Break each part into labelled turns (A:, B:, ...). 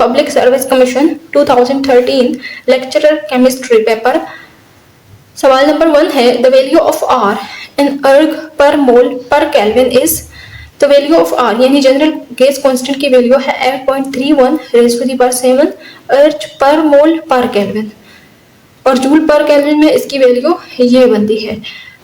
A: Public service commission 2013 lecturer chemistry paper. सवाल number 1 है the value of R in erg per mole per kelvin is. The value of R यानी general gas constant की value है 8.31 rays to the power 7 अर्ग per mole per kelvin, और joule पर kelvin में इसकी वैल्यू ये बनती है।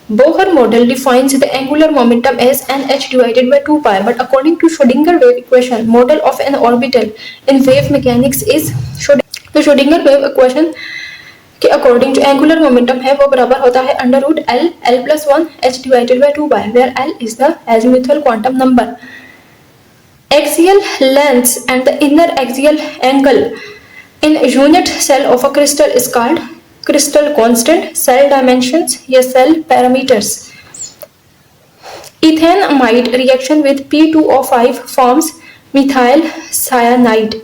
A: Bohr model defines the angular momentum as nh divided by 2 pi, but according to Schrödinger wave equation, model of an orbital in wave mechanics is तो Schrödinger wave equation के according जो angular momentum है वो बराबर होता है under root L L plus 1 H divided by 2 by, where L is the azimuthal quantum number. Axial length and the inner axial angle in unit cell of a crystal is called crystal constant, cell dimensions या cell parameters. Ethanamide reaction with P2O5 forms methyl cyanide.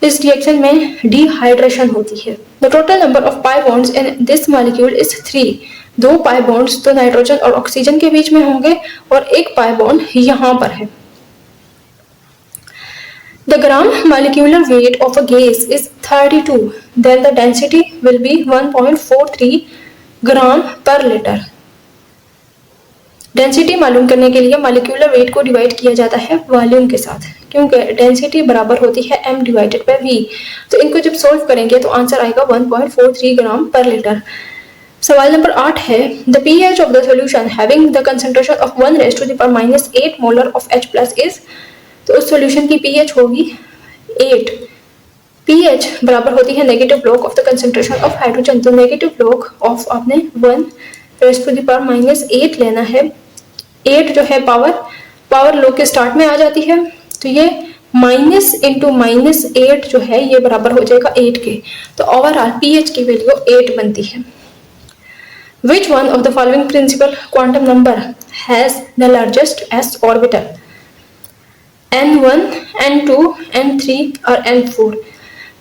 A: इस reaction में dehydration होती है। The total number of pi bonds in this molecule is 3. 2 pi bonds तो nitrogen और oxygen के बीच में होंगे और एक pi bond यहाँ पर है। The gram molecular weight of a gas is 32, then the density will be 1.43 gram per liter. Density मालूम करने के लिए मॉलिक्यूलर वेट को डिवाइड किया जाता है वॉल्यूम के साथ, क्योंकि डेंसिटी बराबर होती है m डिवाइडेड बाय v। तो इनको जब सोल्व करेंगे तो आंसर आएगा 1.43 ग्राम पर लीटर। सवाल नंबर 8 है the pH of the solution having the concentration of 1 raise to the power -8 molar of H plus is. तो उस सॉल्यूशन की pH होगी 8। pH बराबर होती है negative log of the concentration of hydrogen. तो नेगेटिव लॉग ऑफ आपने 1 raise to the power -8 लेना है। 8 जो है पावर लॉग के स्टार्ट में आ जाती है, तो ये माइनस इंटू -8 जो है ये बराबर हो जाएगा 8 के। तो ओवरऑल pH की वैल्यू 8 बनती है। Which one of the following principal quantum number has the largest s orbital? n1, n2, n3 और n4।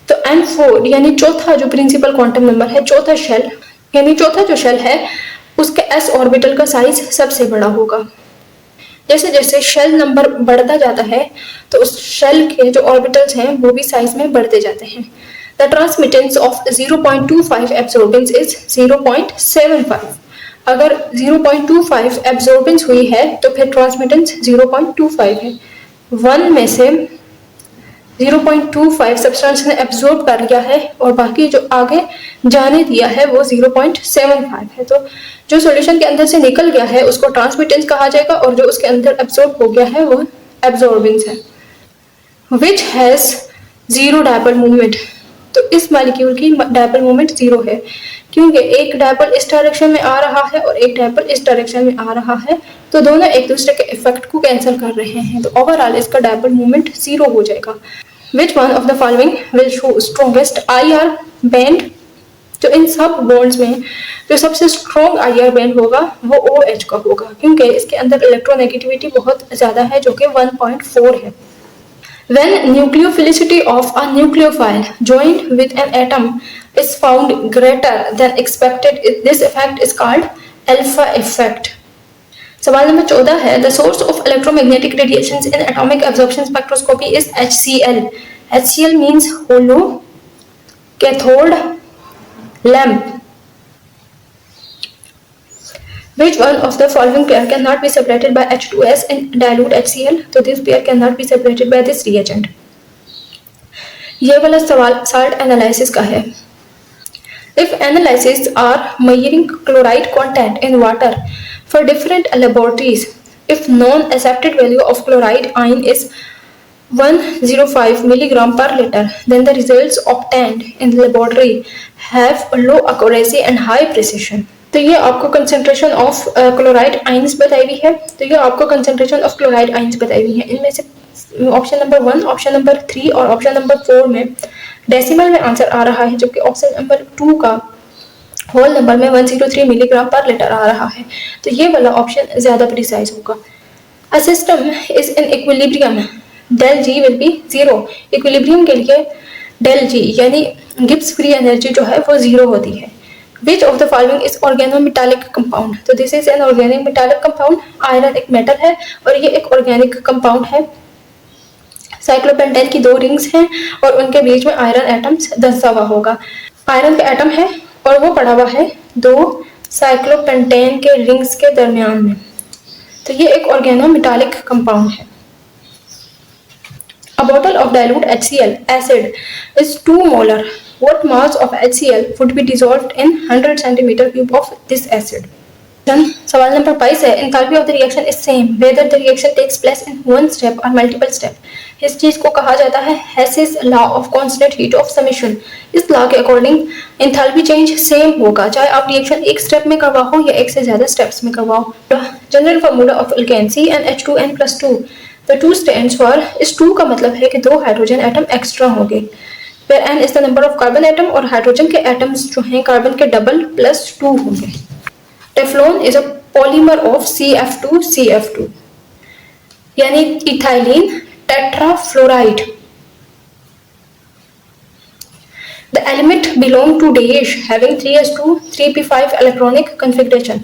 A: तो n4 यानी चौथा जो प्रिंसिपल क्वांटम नंबर है, चौथा शेल यानी चौथा जो शेल है उसका s ऑर्बिटल का साइज सबसे बड़ा होगा। जैसे जैसे शेल नंबर बढ़ता जाता है तो उस शेल के जो ऑर्बिटल्स हैं वो भी साइज में बढ़ते जाते हैं। The transmittance of 0.25 absorbance is 0.75। अगर 0.25 एब्जॉर्बेंस हुई है तो फिर ट्रांसमिटेंस 0.25 है। 1 में से 0.25 सब्सटेंस ने एब्जॉर्ब कर लिया है और बाकी जो आगे जाने दिया है वो 0.75 है। तो जो सॉल्यूशन के अंदर से निकल गया है उसको ट्रांसमिटेंस कहा जाएगा और जो उसके अंदर एब्जॉर्ब हो गया है वो एब्जॉर्बेंस है। Which has zero dipole movement. तो इस मॉलिक्यूल की डायपोल मूवमेंट 0 है, क्योंकि एक डायपोल इस डायरेक्शन में आ रहा है और एक डायपोल इस डायरेक्शन में आ रहा है, तो दोनों एक दूसरे के इफेक्ट को कैंसिल कर रहे हैं। तो ओवरऑल इसका डायपोल मूवमेंट 0 हो जाएगा। Which one of the following will show strongest IR band? तो इन सब बॉन्ड्स में जो सबसे स्ट्रॉन्ग IR बैंड होगा वो OH का होगा, क्योंकि इसके अंदर इलेक्ट्रोनेगेटिविटी बहुत ज्यादा है जो कि 1.4 है। When nucleophilicity of a nucleophile joined with an atom is found greater than expected, this effect is called alpha effect. सवाल नंबर 14 है the source of electromagnetic radiations in atomic absorption spectroscopy is HCl. HCl means hollow cathode lamp. Which one of the following pair cannot be separated by H2S in dilute HCl? तो this pair cannot be separated by this reagent. ये वाला सवाल salt analysis का है। If analyses are measuring chloride content in water for different laboratories, if known accepted value of chloride ion is 105 milligram per liter, then the results obtained in the laboratory have low accuracy and high precision. तो ये आपको concentration of chloride ions बताई हुई है। तो ये आपको concentration of chloride ions बताई हुई है। इनमें से ऑप्शन नंबर 1, ऑप्शन नंबर 3 और ऑप्शन नंबर 4 में डेसिमल में आंसर आ रहा है, जबकि ऑप्शन नंबर 2 का होल नंबर में 103 मिलीग्राम पर लीटर आ रहा है। तो ये वाला ऑप्शन ज्यादा प्रिसाइज होगा। A system is in equilibrium, del G will be 0। Equilibrium के लिए डेल जी यानी गिब्स फ्री एनर्जी जो है वो 0 होती है। Which of the following is organometallic compound? तो this is an organic metallic compound. Iron एक मेटल है और ये एक ऑर्गेनिक कंपाउंड है। साइक्लोपेंटेन की 2 रिंग्स हैं और उनके बीच में आयरन एटम्स धंसा हुआ होगा। आयरन का एटम है और वो पड़ा हुआ है 2 साइक्लोपेंटेन के रिंग्स के दरमियान में। तो ये एक ऑर्गेनोमेटालिक कंपाउंड है। A bottle of dilute HCl acid is 2 molar. What mass of HCl would be dissolved in 100 cm³ of this acid? सवाल नंबर 22 है, enthalpy of the reaction is same whether the reaction takes place in one step or multiple step. इस चीज को कहा जाता है Hess's law of constant heat of summation. इस law के अकॉर्डिंग एंथैल्पी चेंज सेम होगा चाहे आप रिएक्शन एक स्टेप में करवाओ या एक से ज्यादा स्टेप्स में करवाओ। General formula of alkene CnH2n+2। The 2 stands for, इस 2 का मतलब है कि 2 हाइड्रोजन एटम एक्स्ट्रा होंगे, where n is the number of carbon atom और हाइड्रोजन के एटम्स जो हैं कार्बन के डबल +2 होंगे। Teflon is a polymer of CF2CF2 यानी ethylene tetrafluoride. The element belong to dash having 3s2 3p5 electronic configuration.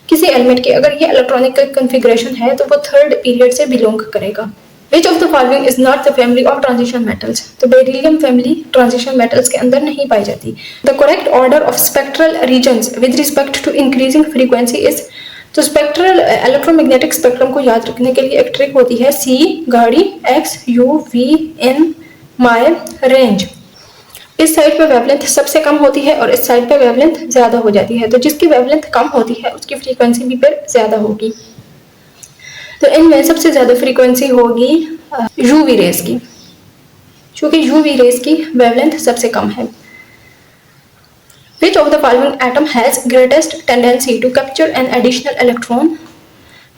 A: किसी element की अगर ये इलेक्ट्रॉनिक कॉन्फ़िगरेशन है तो वो 3rd पीरियड से बिलोंग करेगा। Which of the following is not the family of transition metals? तो बेरिलियम फैमिली ट्रांजिशन मेटल्स के अंदर नहीं पाई जाती। The correct order of spectral regions with respect to increasing frequency is, तो स्पेक्ट्रल इलेक्ट्रोमैग्नेटिक स्पेक्ट्रम को याद रखने के लिए एक ट्रिक होती है C गाड़ी, X U V N my range. इस साइड पे वेवलेंथ सबसे कम होती है और इस साइड पे वेवलेंथ ज्यादा हो जाती है, तो जिसकी वेवलेंथ कम होती है उसकी फ्रीक्वेंसी भी फिर ज्यादा होगी। तो इनमें सबसे ज्यादा फ्रीक्वेंसी होगी यूवी रेज की, क्योंकि यूवी रेज की वेवलेंथ सबसे कम है। Which of the following atom has greatest tendency to capture an additional electron?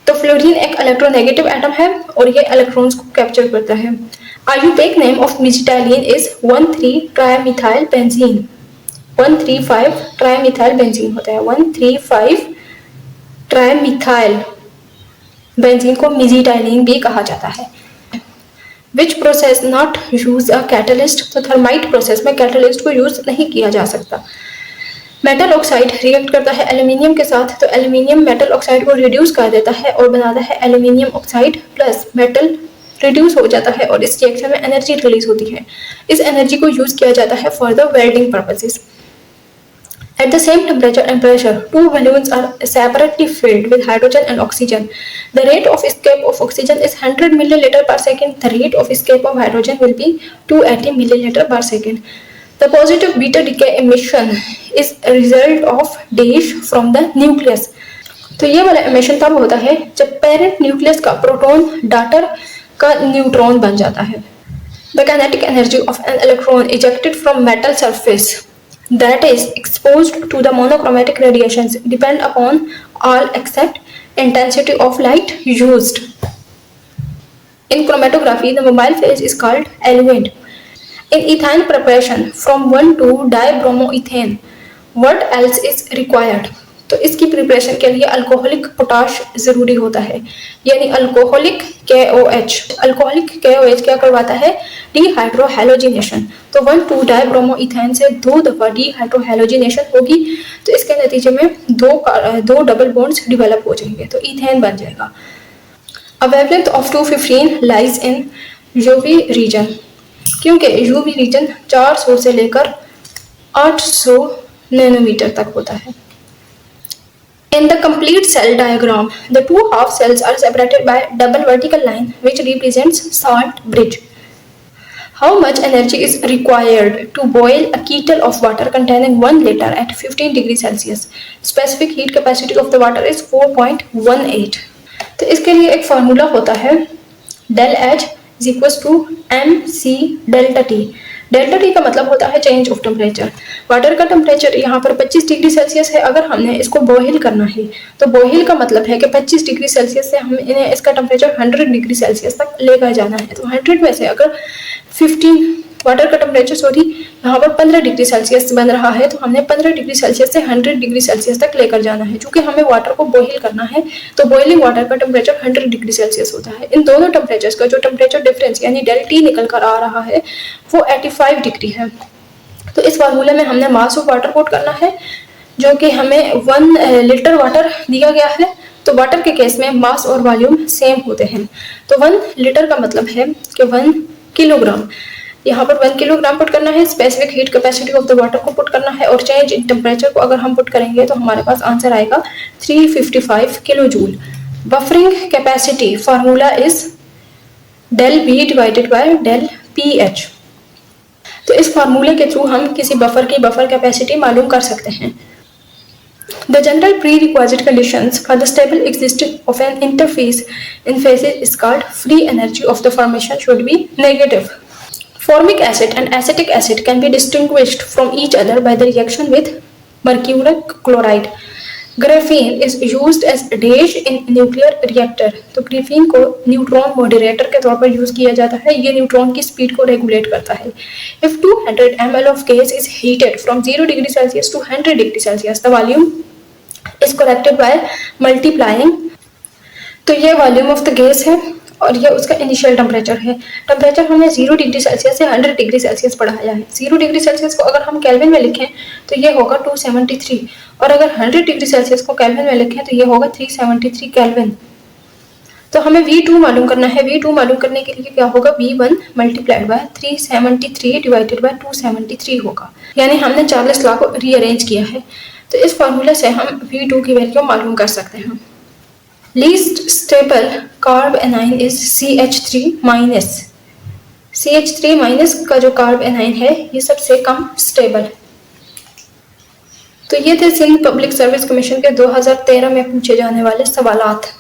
A: तो फ्लोरीन एक इलेक्ट्रोनेगेटिव एटम है और ये इलेक्ट्रॉन्स को कैप्चर करता है। IUPAC name of mesitylene is 1,3-ट्राइमिथाइल बेंजीन। 1,3,5 ट्राइमिथाइल बेंजीन होता है। 1,3,5 ट्राइमिथाइल बेंजीन को मिजिटाइलिन भी कहा जाता है। Which process not use a catalyst? तो थर्माइट प्रोसेस में कैटलिस्ट को यूज नहीं किया जा सकता। मेटल ऑक्साइड रिएक्ट करता है एल्यूमिनियम के साथ, तो एल्यूमिनियम मेटल ऑक्साइड को रिड्यूस कर देता है और बनाता है aluminium oxide plus metal reduce हो जाता है और इस रिएक्शन में एनर्जी रिलीज होती है। इस एनर्जी को यूज किया जाता है for the welding purposes. At the same temperature and pressure, 2 balloons are separately filled with hydrogen and oxygen. The rate of escape of oxygen is 100 milliliter per second. The rate of escape of hydrogen will be 280 milliliter per second. The positive beta decay emission is a result of dash from the nucleus. तो ये वाला emission तब होता है जब parent nucleus का proton daughter का neutron बन जाता है। The kinetic energy of an electron ejected from metal surface that is exposed to the monochromatic radiations depend upon all except intensity of light used. In chromatography, the mobile phase is called eluent. In ethane preparation from 1,2-dibromoethane, what else is required? तो इसकी preparation के लिए alcoholic potash जरूरी होता है, यानी alcoholic KOH। Alcoholic KOH क्या करवाता है? डिहाइड्रोहेलोजिनेशन। तो 1,2-डाइब्रोमोइथेन से 2 दफा डिहाइड्रोहेलोजिनेशन होगी, तो इसके नतीजे में दो डबल बॉन्ड्स डिवेलप हो जाएंगे, तो इथेन बन जाएगा। A wavelength of 215 lies in UV region, क्योंकि UV रीजन 400 से लेकर 800 नैनोमीटर तक होता है। In the complete cell diagram, the 2 half cells are separated by double vertical line which represents salt bridge. How much energy is required to boil a kettle of water containing 1 liter at 15 degrees Celsius? Specific heat capacity of the water is 4.18. तो इसके लिए एक formula होता है del H is equals to mc delta T। Delta T का मतलब होता है चेंज ऑफ टेम्परेचर। वाटर का टेम्परेचर यहाँ पर 25 डिग्री सेल्सियस है। अगर हमने इसको बॉयल करना है तो बॉयल का मतलब है कि 25 डिग्री सेल्सियस से हम इन्हें इसका टेम्परेचर 100 डिग्री सेल्सियस तक लेकर जाना है। तो 100 में से अगर 15 वाटर का टेम्परेचर यहाँ पर 15 डिग्री सेल्सियस बन रहा है, तो हमने 15 डिग्री सेल्सियस से 100 डिग्री सेल्सियस तक लेकर जाना है। चूंकि हमें वाटर को बॉयल करना है तो बॉइलिंग वाटर का टेम्परेचर 100 डिग्री सेल्सियस होता है। इन दोनों टेम्परेचर्स का जो टेम्परेचर डिफरेंस यानी डेल टी निकल कर आ रहा है वो 85 डिग्री है। तो इस फार्मूले में हमने मास ऑफ वाटर पुट करना है, जो कि हमें 1 लीटर वाटर दिया गया है। तो वाटर के केस में मास और वॉल्यूम सेम होते हैं। तो 1 लीटर का मतलब है कि 1 किलोग्राम। यहाँ पर 1 किलोग्राम पुट करना है, specific heat capacity of the water को पुट करना है और चेंज इन टेम्परेचर को अगर हम पुट करेंगे तो हमारे पास आंसर आएगा 355 kilo joule. Buffering capacity formula is del B divided by del P H. तो इस फार्मूले के थ्रू हम किसी बफर की बफर कैपेसिटी मालूम कर सकते हैं। The general prerequisite conditions for the stable existence of an interface in phases is called free energy of the formation should be negative. Formic acid and acetic acid can be distinguished from each other by the reaction with mercuric chloride. Graphene is used as dash in nuclear reactor. तो graphene को neutron moderator के तौर पर use किया जाता है। ये neutron की स्पीड को रेगुलेट करता है। If 200 ml of gas is heated from 0 degree Celsius to 100 degree Celsius, the volume is corrected by multiplying. तो ये वॉल्यूम ऑफ द गैस है और ये उसका इनिशियल टेम्परेचर है। टेम्परेचर हमने 0 डिग्री सेल्सियस से 100 डिग्री सेल्सियस पढ़ाया है। 0 डिग्री सेल्सियस को अगर हम केल्विन में लिखें तो ये होगा 273 और अगर 100 डिग्री सेल्सियस को केल्विन में लिखें तो ये होगा 373 केल्विन। तो हमें V2 मालूम करना है। V2 मालूम करने के लिए क्या होगा, V1 multiplied by 373 divided by 273 होगा। यानी हमने 40 ला को रीअरेंज किया है। तो इस फॉर्मूले से हम V2 की वैल्यू मालूम कर सकते हैं। Least stable carb anion is CH3 minus। CH3 minus का जो कार्ब एनाइन है ये सबसे कम स्टेबल। तो ये थे सिंध पब्लिक सर्विस कमीशन के 2013 में पूछे जाने वाले सवालात।